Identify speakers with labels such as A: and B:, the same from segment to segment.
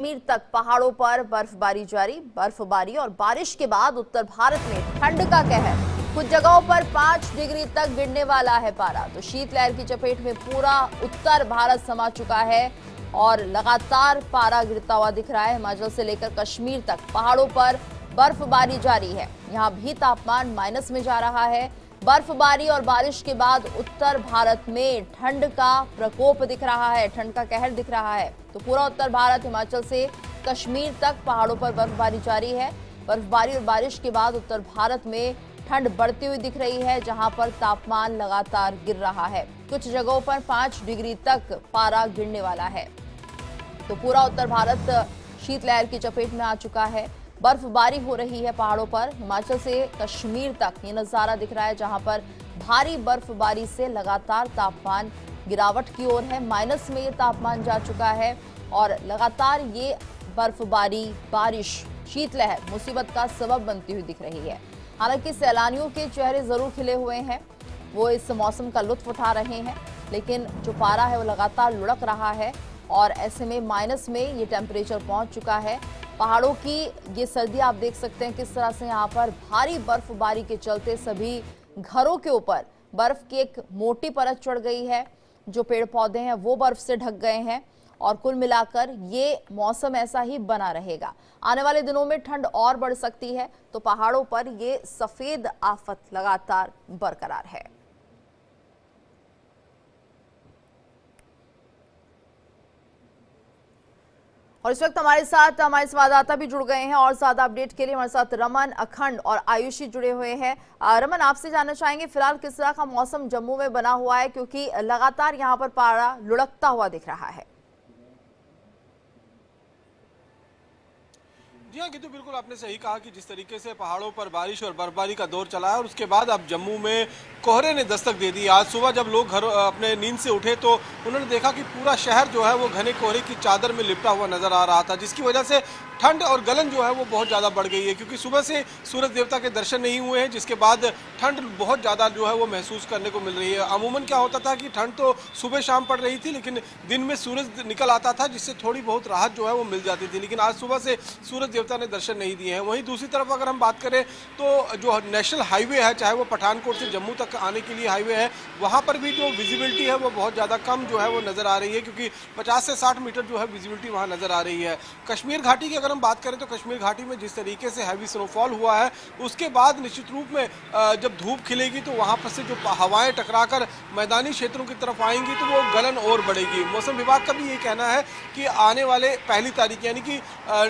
A: कश्मीर तक पहाड़ों पर बर्फबारी जारी। बर्फबारी और बारिश के बाद उत्तर भारत में ठंड का कहर। कुछ जगहों पर 5 डिग्री तक गिरने वाला है पारा। तो शीतलहर की चपेट में पूरा उत्तर भारत समा चुका है और लगातार पारा गिरता हुआ दिख रहा है। हिमाचल से लेकर कश्मीर तक पहाड़ों पर बर्फबारी जारी है। यहाँ भी तापमान माइनस में जा रहा है। बर्फबारी और बारिश के बाद उत्तर भारत में ठंड का प्रकोप दिख रहा है, ठंड का कहर दिख रहा है। तो पूरा उत्तर भारत हिमाचल से कश्मीर तक पहाड़ों पर बर्फबारी जारी है। बर्फबारी और बारिश के बाद उत्तर भारत में ठंड बढ़ती हुई दिख रही है, जहां पर तापमान लगातार गिर रहा है। कुछ जगहों पर 5 डिग्री तक पारा गिरने वाला है। तो पूरा उत्तर भारत शीतलहर की चपेट में आ चुका है। बर्फबारी हो रही है पहाड़ों पर। हिमाचल से कश्मीर तक ये नजारा दिख रहा है, जहां पर भारी बर्फबारी से लगातार तापमान गिरावट की ओर है। माइनस में ये तापमान जा चुका है और लगातार ये बर्फबारी, बारिश, शीतलहर मुसीबत का सबब बनती हुई दिख रही है। हालांकि सैलानियों के चेहरे जरूर खिले हुए हैं, वो इस मौसम का लुत्फ उठा रहे हैं, लेकिन जो पारा है वो लगातार लुढ़क रहा है और ऐसे में माइनस में ये टेम्परेचर पहुंच चुका है। पहाड़ों की ये सर्दी आप देख सकते हैं किस तरह से यहाँ पर भारी बर्फबारी के चलते सभी घरों के ऊपर बर्फ की एक मोटी परत चढ़ गई है। जो पेड़ पौधे हैं वो बर्फ से ढक गए हैं और कुल मिलाकर ये मौसम ऐसा ही बना रहेगा। आने वाले दिनों में ठंड और बढ़ सकती है। तो पहाड़ों पर ये सफेद आफत लगातार बरकरार है। और इस वक्त हमारे साथ हमारे संवाददाता भी जुड़ गए हैं और ज्यादा अपडेट के लिए हमारे साथ रमन, अखंड और आयुषी जुड़े हुए हैं। रमन, आपसे जानना चाहेंगे फिलहाल किस तरह का मौसम जम्मू में बना हुआ है, क्योंकि लगातार यहाँ पर पारा लुढ़कता हुआ दिख रहा है।
B: जी हाँ गीतू, बिल्कुल आपने सही कहा कि जिस तरीके से पहाड़ों पर बारिश और बर्फबारी का दौर चला है और उसके बाद अब जम्मू में कोहरे ने दस्तक दे दी। आज सुबह जब लोग घर अपने नींद से उठे तो उन्होंने देखा कि पूरा शहर जो है वो घने कोहरे की चादर में लिपटा हुआ नजर आ रहा था, जिसकी वजह से ठंड और गलन जो है वो बहुत ज़्यादा बढ़ गई है। क्योंकि सुबह से सूरज देवता के दर्शन नहीं हुए हैं, जिसके बाद ठंड बहुत ज़्यादा जो है वो महसूस करने को मिल रही है। अमूमन क्या होता था कि ठंड तो सुबह शाम पड़ रही थी, लेकिन दिन में सूरज निकल आता था, जिससे थोड़ी बहुत राहत जो है वो मिल जाती थी। लेकिन आज सुबह से सूरज देवता ने दर्शन नहीं दिए हैं। वहीं दूसरी तरफ अगर हम बात करें तो जो नेशनल हाईवे है, चाहे वो पठानकोट से जम्मू तक आने के लिए हाईवे है, वहाँ पर भी जो विजिबिलिटी है वो बहुत ज़्यादा कम जो है वो नज़र आ रही है, क्योंकि 50 से 60 मीटर जो है विजिबिलिटी वहाँ नज़र आ रही है। कश्मीर घाटी की अगर हम बात करें तो कश्मीर घाटी में जिस तरीके से हैवी स्नोफॉल हुआ है, उसके बाद निश्चित रूप में जब धूप खिलेगी तो वहाँ पर से जो हवाएं टकराकर मैदानी क्षेत्रों की तरफ आएंगी तो वो गलन और बढ़ेगी। मौसम विभाग का भी ये कहना है कि आने वाले 1 तारीख यानी कि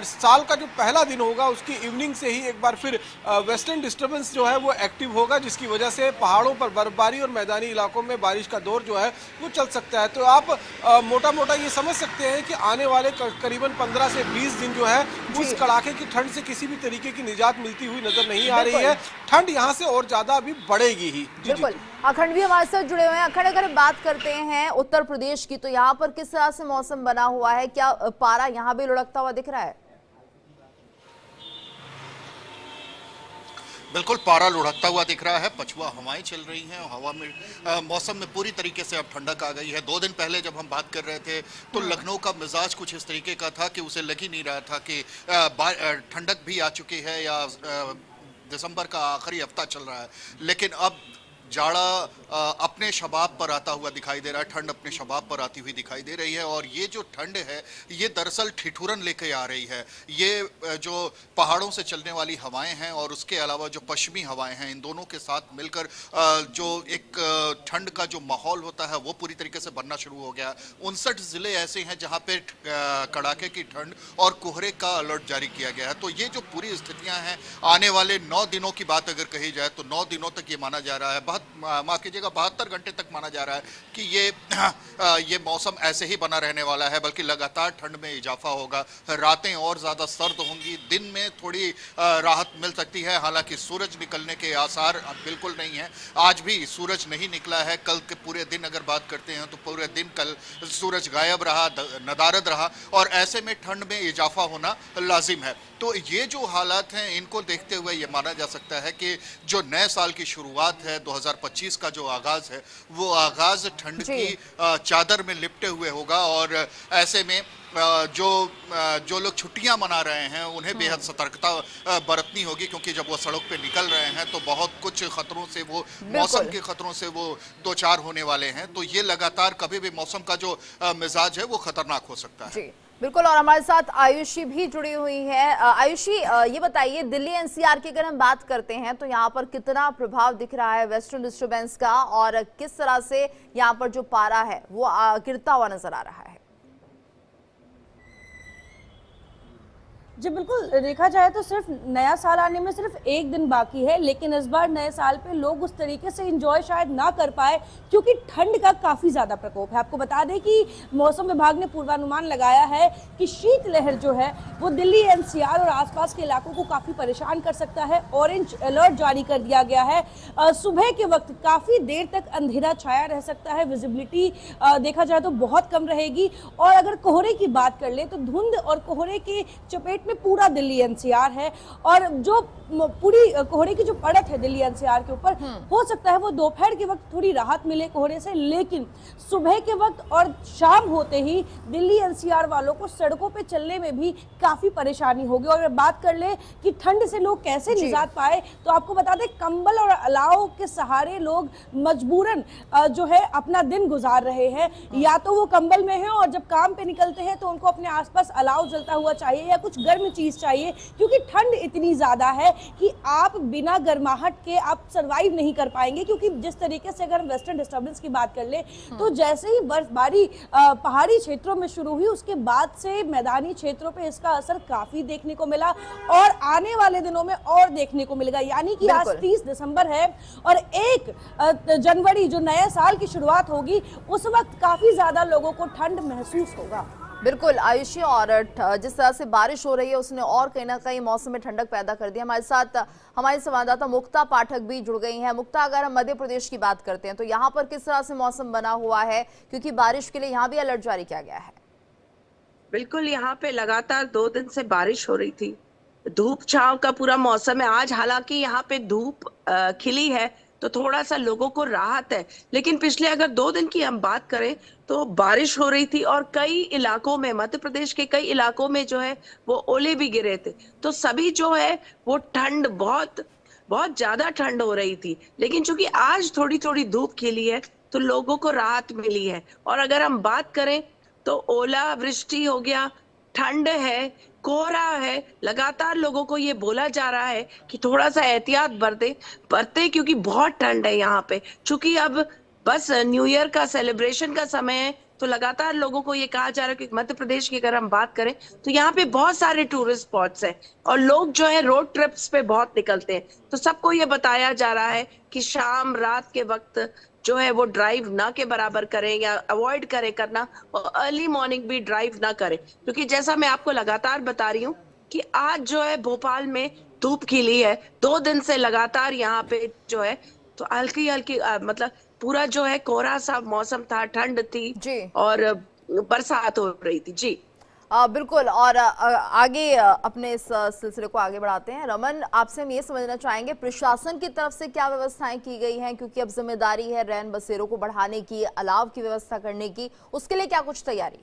B: साल का जो पहला दिन होगा उसकी इवनिंग से ही एक बार फिर वेस्टर्न डिस्टर्बेंस जो है वो एक्टिव होगा, जिसकी वजह से पहाड़ों पर बर्फबारी और मैदानी इलाकों में बारिश का दौर जो है वो चल सकता है। तो आप मोटा मोटा ये समझ सकते हैं कि आने वाले करीबन 15 से 20 दिन जो है उस कड़ाके की ठंड से किसी भी तरीके की निजात मिलती हुई नजर नहीं आ रही है। ठंड यहाँ से और ज्यादा अभी बढ़ेगी ही।
A: बिल्कुल, अखंड भी हमारे साथ जुड़े हुए हैं। अखंड, अगर बात करते हैं उत्तर प्रदेश की, तो यहाँ पर किस तरह से मौसम बना हुआ है? क्या पारा यहाँ भी लुढ़कता हुआ दिख रहा है?
C: बिल्कुल, पारा लुढ़कता हुआ दिख रहा है। पछुआ हवाएं चल रही हैं, हवा में मौसम में पूरी तरीके से अब ठंडक आ गई है। 2 दिन पहले जब हम बात कर रहे थे तो लखनऊ का मिजाज कुछ इस तरीके का था कि उसे लग ही नहीं रहा था कि ठंडक भी आ चुकी है या दिसंबर का आखिरी हफ्ता चल रहा है। लेकिन अब जाड़ा अपने शबाब पर आता हुआ दिखाई दे रहा है, ठंड अपने शबाब पर आती हुई दिखाई दे रही है। और ये जो ठंड है ये दरअसल ठिठुरन लेके आ रही है। ये जो पहाड़ों से चलने वाली हवाएं हैं और उसके अलावा जो पश्चिमी हवाएं हैं, इन दोनों के साथ मिलकर जो एक ठंड का जो माहौल होता है वो पूरी तरीके से बनना शुरू हो गया। 59 ज़िले ऐसे हैं जहाँ पे कड़ाके की ठंड और कोहरे का अलर्ट जारी किया गया है। तो ये जो पूरी स्थितियाँ हैं, आने वाले 9 दिनों की बात अगर कही जाए तो 9 दिनों तक ये माना जा रहा है, माफ कीजिएगा 72 घंटे तक माना जा रहा है कि ये मौसम ऐसे ही बना रहने वाला है। बल्कि लगातार ठंड में इजाफा होगा, रातें और ज्यादा सर्द होंगी, दिन में थोड़ी राहत मिल सकती है। हालांकि सूरज निकलने के आसार बिल्कुल नहीं है। आज भी सूरज नहीं निकला है। कल के पूरे दिन अगर बात करते हैं तो पूरे दिन कल सूरज गायब रहा, नदारद रहा, और ऐसे में ठंड में इजाफा होना लाजिम है। तो ये जो हालात हैं इनको देखते हुए ये माना जा सकता है कि जो नए साल की शुरुआत है 2025 2025 का जो आगाज है वो आगाज ठंड की चादर में लिपटे हुए होगा। और ऐसे में जो लोग छुट्टियां मना रहे हैं उन्हें बेहद सतर्कता बरतनी होगी, क्योंकि जब वो सड़क पे निकल रहे हैं तो बहुत कुछ खतरों से वो मौसम के खतरों से वो दो चार होने वाले हैं। तो ये लगातार कभी भी मौसम का जो मिजाज है वो खतरनाक हो सकता है।
A: जी बिल्कुल। और हमारे साथ आयुषी भी जुड़ी हुई है। आयुषी, ये बताइए, दिल्ली एनसीआर की अगर हम बात करते हैं तो यहाँ पर कितना प्रभाव दिख रहा है वेस्टर्न डिस्टर्बेंस का, और किस तरह से यहाँ पर जो पारा है वो गिरता हुआ नजर आ रहा है?
D: जी बिल्कुल, देखा जाए तो सिर्फ नया साल आने में सिर्फ एक दिन बाकी है, लेकिन इस बार नए साल पे लोग उस तरीके से एंजॉय शायद ना कर पाए क्योंकि ठंड का काफ़ी ज़्यादा प्रकोप है। आपको बता दें कि मौसम विभाग ने पूर्वानुमान लगाया है कि शीतलहर जो है वो दिल्ली एनसीआर और आसपास के इलाकों को काफ़ी परेशान कर सकता है। ऑरेंज अलर्ट जारी कर दिया गया है। सुबह के वक्त काफ़ी देर तक अंधेरा छाया रह सकता है, विजिबिलिटी देखा जाए तो बहुत कम रहेगी। और अगर कोहरे की बात कर ले तो धुंध और कोहरे के चपेट में पूरा दिल्ली एनसीआर है, और जो पूरी कोहरे की जो परत है दिल्ली एनसीआर के ऊपर, हो सकता है वो दोपहर के वक्त थोड़ी राहत मिले कोहरे से, लेकिन सुबह के वक्त और शाम होते ही दिल्ली एनसीआर वालों को सड़कों पे चलने में भी काफी परेशानी होगी। और बात कर ले कि ठंड से लोग कैसे निजात पाए, तो आपको बता दें कंबल और अलाव के सहारे लोग मजबूरन जो है अपना दिन गुजार रहे हैं। या तो वो कंबल में है और जब काम पे निकलते हैं तो उनको अपने आसपास अलाव जलता हुआ चाहिए या कुछ गर्म चीज चाहिए, क्योंकि ठंड इतनी ज्यादा है कि आप बिना गर्माहट के आप सरवाइव नहीं कर पाएंगे। क्योंकि जिस तरीके से अगर हम वेस्टर्न डिस्टर्बेंस की बात कर ले तो जैसे ही बर्फबारी पहाड़ी क्षेत्रों में शुरू हुई उसके बाद से मैदानी क्षेत्रों पे इसका असर काफी देखने को मिला और आने वाले दिनों में और देखने को मिलेगा। यानी कि आज 30 दिसंबर है और 1 जनवरी जो नए साल की शुरुआत होगी उस वक्त काफी ज्यादा लोगों को ठंड महसूस होगा।
A: बिल्कुल आयुषी, और जिस तरह से बारिश हो रही है उसने और कहीं ना कहीं मौसम में ठंडक पैदा कर दी है। हमारे साथ हमारी संवाददाता मुक्ता पाठक भी जुड़ गई हैं। मुक्ता, अगर हम मध्य प्रदेश की बात करते हैं तो यहाँ पर किस तरह से मौसम बना हुआ है, क्योंकि बारिश के लिए यहाँ भी अलर्ट जारी किया गया है?
E: बिल्कुल, यहाँ पे लगातार 2 दिन से बारिश हो रही थी, धूप छांव का पूरा मौसम है। आज हालांकि यहाँ पे धूप खिली है तो थोड़ा सा लोगों को राहत है, लेकिन पिछले अगर 2 दिन की हम बात करें तो बारिश हो रही थी और कई इलाकों में, मध्य प्रदेश के कई इलाकों में जो है वो ओले भी गिरे थे। तो सभी जो है वो ठंड बहुत बहुत ज्यादा ठंड हो रही थी, लेकिन चूंकि आज थोड़ी थोड़ी धूप खिली है तो लोगों को राहत मिली है। और अगर हम बात करें तो ओला वृष्टि हो गया, ठंड है, कोहरा है, लगातार लोगों को ये बोला जा रहा है कि थोड़ा सा एहतियात बरते क्योंकि बहुत ठंड है यहाँ पे। चूंकि अब बस न्यू ईयर का सेलिब्रेशन का समय है तो लगातार लोगों को ये कहा जा रहा है कि मध्य प्रदेश की अगर हम बात करें तो यहाँ पे बहुत सारे टूरिस्ट स्पॉट्स हैं और लोग जो है रोड ट्रिप्स पे बहुत निकलते हैं। तो सबको ये बताया जा रहा है कि शाम रात के वक्त जो है वो ड्राइव ना के बराबर करें या अवॉइड करें करना, और अर्ली मॉर्निंग भी ड्राइव ना करें, क्योंकि जैसा मैं आपको लगातार बता रही हूँ कि आज जो है भोपाल में धूप खिली है 2 दिन से लगातार यहाँ पे जो है तो हल्की हल्की मतलब पूरा जो है कोहरा सा मौसम था, ठंड थी और बरसात हो रही थी। जी
A: बिल्कुल। और आगे अपने इस सिलसिले को आगे बढ़ाते हैं। रमन, आपसे हम ये समझना चाहेंगे प्रशासन की तरफ से क्या व्यवस्थाएं की गई हैं, क्योंकि अब जिम्मेदारी है रैन बसेरों को बढ़ाने की, अलाव की व्यवस्था करने की, उसके लिए क्या कुछ तैयारी?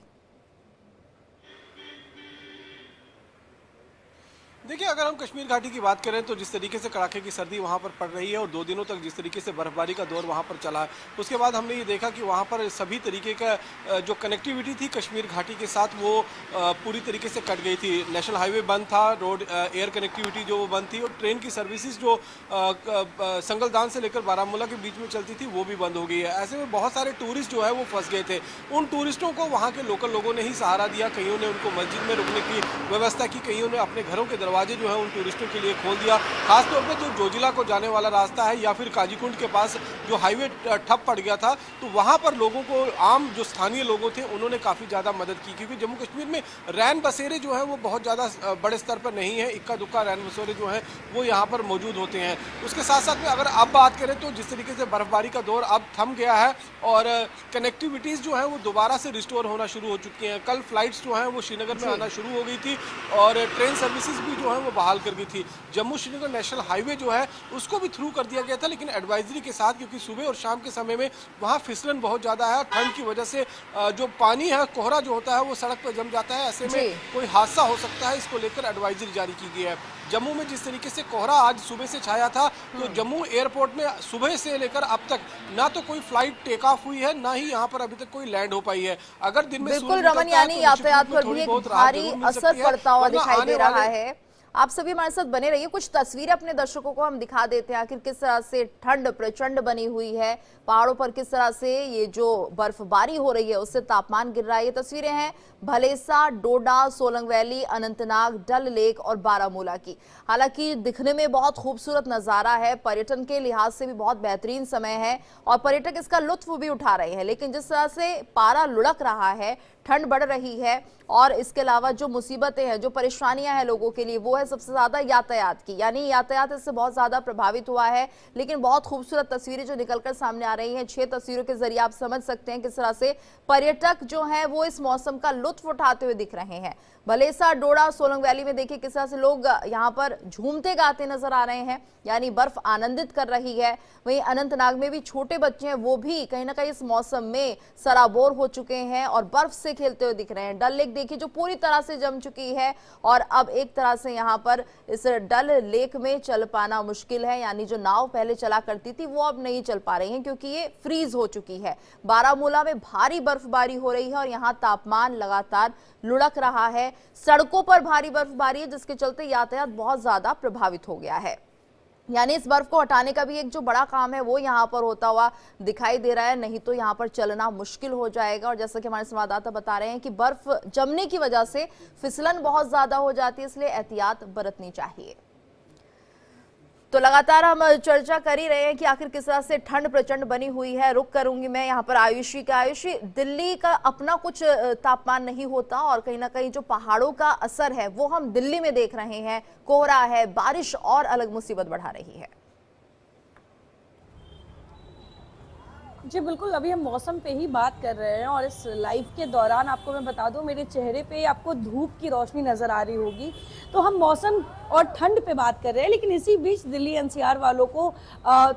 B: देखिए, अगर हम कश्मीर घाटी की बात करें तो जिस तरीके से कड़ाके की सर्दी वहाँ पर पड़ रही है और 2 दिनों तक जिस तरीके से बर्फबारी का दौर वहाँ पर चला है, उसके बाद हमने ये देखा कि वहाँ पर सभी तरीके का जो कनेक्टिविटी थी कश्मीर घाटी के साथ वो पूरी तरीके से कट गई थी। नेशनल हाईवे बंद था, रोड एयर कनेक्टिविटी जो वो बंद थी, और ट्रेन की सर्विसेज जो संगलदान से लेकर बारामूला के बीच में चलती थी वो भी बंद हो गई है। ऐसे में बहुत सारे टूरिस्ट जो है वो फंस गए थे। उन टूरिस्टों को वहाँ के लोकल लोगों ने ही सहारा दिया, कईयों ने उनको मस्जिद में रुकने की व्यवस्था की, कईयों ने अपने घरों के दरवाजे जो है उन टूरिस्टों के लिए खोल दिया। खासतौर पे जो जोजिला को जाने वाला रास्ता है या फिर काजीकुंड के पास जो हाईवे ठप पड़ गया था, तो वहां पर लोगों को, आम जो स्थानीय लोगों थे, उन्होंने काफी ज्यादा मदद की, क्योंकि जम्मू कश्मीर में रैन बसेरे जो है वो बहुत ज्यादा बड़े स्तर पर नहीं है। इक्का दुक्का रैन बसेरे जो है वो यहाँ पर मौजूद होते हैं। उसके साथ साथ में अगर अब बात करें तो जिस तरीके से बर्फबारी का दौर अब थम गया है और कनेक्टिविटीज जो है वो दोबारा से रिस्टोर होना शुरू हो चुकी हैं। कल फ्लाइट्स जो हैं वो श्रीनगर में आना शुरू हो गई थी और ट्रेन सर्विसेज भी जो जो है वो बहाल कर दी थी। जम्मू श्रीनगर नेशनल हाईवे जो है उसको भी थ्रू कर दिया गया था, लेकिन एडवाइजरी के साथ, क्योंकि सुबह और शाम के समय में वहाँ फिसलन बहुत ज़्यादा है। ठंड की वजह से जो पानी है, कोहरा जो होता है वो सड़क पर जम जाता है, ऐसे में कोई हादसा हो सकता है। इसको लेकर एडवाइजरी जारी की गई है। जम्मू में जिस तरीके से कोहरा आज सुबह से छाया था, तो जम्मू एयरपोर्ट में सुबह से लेकर अब तक ना तो कोई फ्लाइट टेक ऑफ हुई है, ना ही यहाँ पर अभी तक कोई लैंड हो पाई है। अगर दिन में
A: बिल्कुल रमन, यानी यातायात पर भी एक भारी असर पड़ता हुआ दिखाई दे रहा है। आप सभी हमारे साथ बने रहिए, कुछ तस्वीरें अपने दर्शकों को हम दिखा देते हैं आखिर किस तरह से ठंड प्रचंड बनी हुई है, पहाड़ों पर किस तरह से ये जो बर्फबारी हो रही है उससे तापमान गिर रहा है। ये तस्वीरें हैं भलेसा, डोडा, सोलंग वैली, अनंतनाग, डल लेक और बारामूला की। हालांकि दिखने में बहुत खूबसूरत नजारा है, पर्यटन के लिहाज से भी बहुत बेहतरीन समय है और पर्यटक इसका लुत्फ भी उठा रहे हैं, लेकिन जिस तरह से पारा लुढ़क रहा है, ठंड बढ़ रही है और इसके अलावा जो मुसीबतें हैं, जो परेशानियां हैं लोगों के लिए, वो है सबसे ज्यादा यातायात की। यानी यातायात इससे बहुत ज्यादा प्रभावित हुआ है। लेकिन बहुत खूबसूरत तस्वीरें जो निकलकर सामने आ रही हैं, 6 तस्वीरों के जरिए आप समझ सकते हैं किस तरह से पर्यटक जो हैं वो इस मौसम का लुत्फ उठाते हुए दिख रहे हैं। भलेसा, डोडा, सोलंग वैली में देखिए किस तरह से लोग यहाँ पर झूमते गाते नजर आ रहे हैं, यानी बर्फ आनंदित कर रही है। वहीं अनंतनाग में भी छोटे बच्चे हैं, वो भी कहीं ना कहीं इस मौसम में सराबोर हो चुके हैं और बर्फ से खेलते हुए दिख रहे हैं। डल लेक देखिए जो पूरी तरह से जम चुकी है और अब एक तरह से यहाँ पर इस डल लेक में चल पाना मुश्किल है, यानी जो नाव पहले चला करती थी वो अब नहीं चल पा रही है क्योंकि ये फ्रीज हो चुकी है। बारामूला में भारी बर्फबारी हो रही है और यहाँ तापमान लगातार लुढ़क रहा है। सड़कों पर भारी बर्फबारी है जिसके चलते यातायात बहुत ज्यादा प्रभावित हो गया है। यानी इस बर्फ को हटाने का भी एक जो बड़ा काम है वो यहाँ पर होता हुआ दिखाई दे रहा है, नहीं तो यहाँ पर चलना मुश्किल हो जाएगा। और जैसा कि हमारे संवाददाता बता रहे हैं कि बर्फ जमने की वजह से फिसलन बहुत ज्यादा हो जाती है, इसलिए एहतियात बरतनी चाहिए। तो लगातार हम चर्चा कर ही रहे हैं कि आखिर किस तरह से ठंड प्रचंड बनी हुई है। रुक करूंगी मैं यहाँ पर आयुषी का। आयुषी, दिल्ली का अपना कुछ तापमान नहीं होता और कहीं ना कहीं जो पहाड़ों का असर है वो हम दिल्ली में देख रहे हैं। कोहरा है, बारिश और अलग मुसीबत बढ़ा रही है।
D: जी बिल्कुल, अभी हम मौसम पे ही बात कर रहे हैं और इस लाइव के दौरान आपको मैं बता दूं, मेरे चेहरे पे आपको धूप की रोशनी नज़र आ रही होगी। तो हम मौसम और ठंड पे बात कर रहे हैं, लेकिन इसी बीच दिल्ली एनसीआर वालों को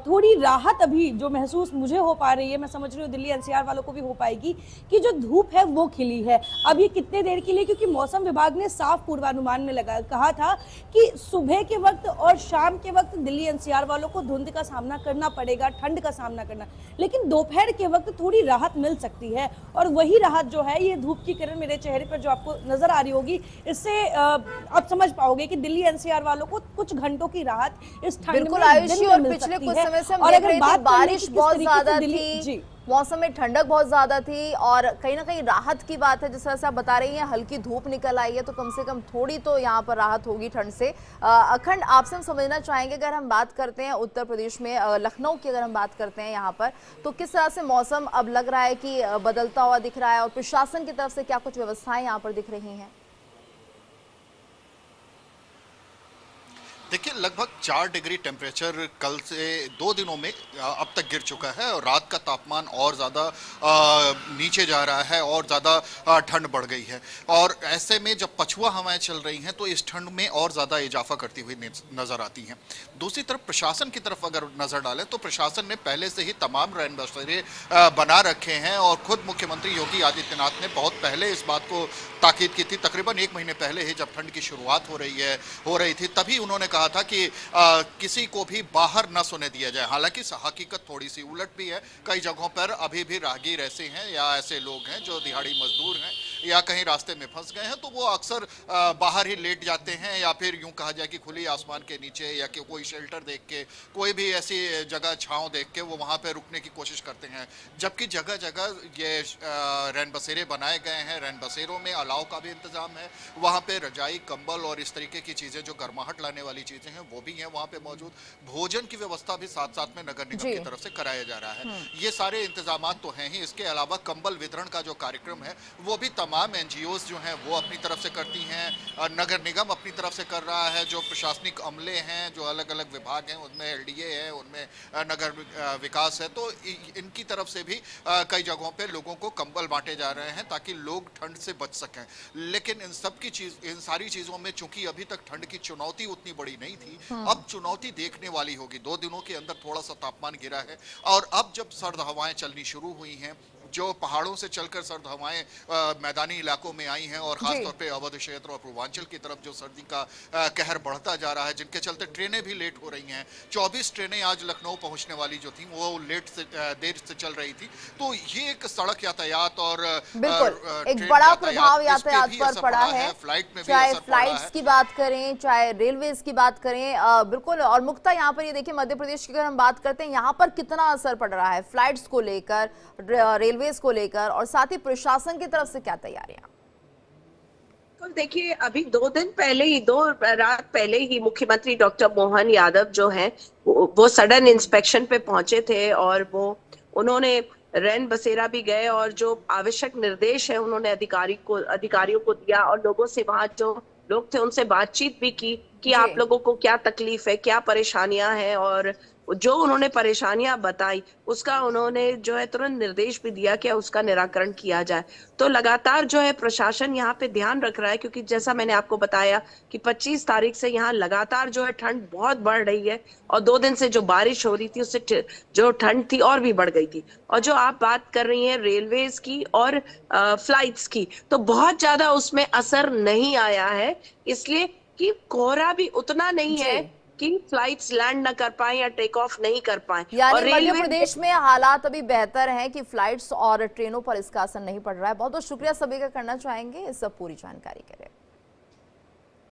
D: थोड़ी राहत अभी जो महसूस मुझे हो पा रही है, मैं समझ रही हूँ दिल्ली एनसीआर वालों को भी हो पाएगी, कि जो धूप है वो खिली है। अब ये कितने देर के लिए, क्योंकि मौसम विभाग ने साफ पूर्वानुमान में कहा था कि सुबह के वक्त और शाम के वक्त दिल्ली एनसीआर वालों को धुंध का सामना करना पड़ेगा, ठंड का सामना करना, लेकिन दोपहर के वक्त थोड़ी राहत मिल सकती है। और वही राहत जो है, ये धूप की किरण मेरे चेहरे पर जो आपको नजर आ रही होगी, इससे आप समझ पाओगे कि दिल्ली एनसीआर वालों को कुछ घंटों की राहत इस ठंड में
A: आयुषी। और पिछले कुछ समय से हम देख रहे थे बारिश बहुत ज्यादा थी, मौसम में ठंडक बहुत ज्यादा थी और कहीं ना कहीं राहत की बात है। जिस तरह से आप बता रही हैं हल्की धूप निकल आई है, तो कम से कम थोड़ी तो यहाँ पर राहत होगी ठंड से। अखंड, आपसे हम समझना चाहेंगे, अगर हम बात करते हैं उत्तर प्रदेश में लखनऊ की, अगर हम बात करते हैं यहाँ पर, तो किस तरह से मौसम अब लग रहा है कि बदलता हुआ दिख रहा है और प्रशासन की तरफ से क्या कुछ व्यवस्थाएं यहाँ पर दिख रही हैं?
C: देखिए, लगभग 4 डिग्री टेम्परेचर कल से 2 दिनों में अब तक गिर चुका है और रात का तापमान और ज़्यादा नीचे जा रहा है और ज़्यादा ठंड बढ़ गई है। और ऐसे में जब पछुआ हवाएं चल रही हैं तो इस ठंड में और ज़्यादा इजाफा करती हुई नज़र आती हैं। दूसरी तरफ प्रशासन की तरफ अगर नज़र डालें तो प्रशासन ने पहले से ही तमाम रैन बसेरे बना रखे हैं और खुद मुख्यमंत्री योगी आदित्यनाथ ने बहुत पहले इस बात को ताकीद की थी, तकरीबन 1 महीने पहले ही जब ठंड की शुरुआत हो रही थी, तभी उन्होंने कहा था कि किसी को भी बाहर न सोने दिया जाए। हालांकि हकीकत थोड़ी सी उलट भी है। कई जगहों पर अभी भी राहगीर ऐसे हैं या ऐसे लोग हैं जो दिहाड़ी मजदूर हैं या कहीं रास्ते में फंस गए हैं, तो वो अक्सर बाहर ही लेट जाते हैं या फिर यूं कहा जाए कि खुली आसमान के नीचे या कि कोई शेल्टर देख के, कोई भी ऐसी जगह छांव देख के वो वहाँ पे रुकने की कोशिश करते हैं। जबकि जगह जगह ये रैन बसेरे बनाए गए हैं, रैन बसेरों में अलाव का भी इंतजाम है, वहाँ पे रजाई, कंबल और इस तरीके की चीज़ें जो गर्माहट लाने वाली चीज़ें हैं वो भी हैं वहाँ पे मौजूद। भोजन की व्यवस्था भी साथ साथ में नगर निगम की तरफ से कराया जा रहा है। ये सारे इंतजाम तो हैं ही, इसके अलावा कंबल वितरण का जो कार्यक्रम है वो भी तमाम एनजीओज जो हैं वो अपनी तरफ से करती हैं, नगर निगम अपनी तरफ से कर रहा है, जो प्रशासनिक अमले हैं, जो अलग अलग विभाग हैं, उनमें एलडीए है, उनमें नगर विकास है, तो इनकी तरफ से भी कई जगहों पे लोगों को कंबल बांटे जा रहे हैं ताकि लोग ठंड से बच सकें। लेकिन इन सारी चीजों में चूंकि अभी तक ठंड की चुनौती उतनी बड़ी नहीं थी, अब चुनौती देखने वाली होगी। 2 दिनों के अंदर थोड़ा सा तापमान गिरा है और अब जब सर्द हवाएं चलनी शुरू हुई हैं, जो पहाड़ों से चलकर सर्द हवाएं मैदानी इलाकों में आई हैं और खासतौर पे अवध क्षेत्र और पूर्वांचल की तरफ जो सर्दी का कहर बढ़ता जा रहा है, जिनके चलते ट्रेनें भी लेट हो रही हैं। 24 ट्रेनें आज लखनऊ पहुंचने वाली जो थी वो देर से चल रही थी। तो ये एक सड़क यातायात और
A: बिल्कुल एक बड़ा प्रभाव यातायात पर पड़ा है।
C: फ्लाइट में भी
A: चाहे
C: असर पड़ा है।
A: फ्लाइट्स की बात करें, चाहे रेलवेज की बात करें, बिल्कुल। और मुक्ता, यहाँ पर ये देखिए मध्य प्रदेश की अगर हम बात करते हैं, यहाँ पर कितना असर पड़ रहा है फ्लाइट्स को लेकर, रेलवेज को लेकर, और साथ ही प्रशासन की तरफ से क्या तैयारियां?
E: देखिए, अभी 2 दिन पहले ही, 2 रात पहले ही मुख्यमंत्री डॉक्टर मोहन यादव जो हैं वो सडन इंस्पेक्शन पे पहुंचे थे और उन्होंने रैन बसेरा भी गए और जो आवश्यक निर्देश है उन्होंने अधिकारियों को दिया और लोगों से, वहां जो लोग थे उनसे बातचीत भी की कि आप लोगों को क्या तकलीफ है, क्या परेशानियां हैं, और जो उन्होंने परेशानियां बताई उसका उन्होंने जो है तुरंत निर्देश भी दिया कि उसका निराकरण किया जाए। तो लगातार जो है प्रशासन यहाँ पे ध्यान रख रहा है, क्योंकि जैसा मैंने आपको बताया कि 25 तारीख से यहाँ लगातार जो है ठंड बहुत बढ़ रही है और 2 दिन से जो बारिश हो रही थी उससे जो ठंड थी और भी बढ़ गई थी। और जो आप बात कर रही हैं रेलवेज की और फ्लाइट्स की, तो बहुत ज्यादा उसमें असर नहीं आया है, इसलिए कि कोहरा भी उतना नहीं है कि फ्लाइट्स लैंड न कर पाए या टेक ऑफ नहीं कर पाए।
A: यानी मध्य प्रदेश में हालात अभी बेहतर हैं कि फ्लाइट्स और ट्रेनों पर इसका असर नहीं पड़ रहा है। बहुत बहुत शुक्रिया सभी का करना चाहेंगे इस पूरी जानकारी के लिए।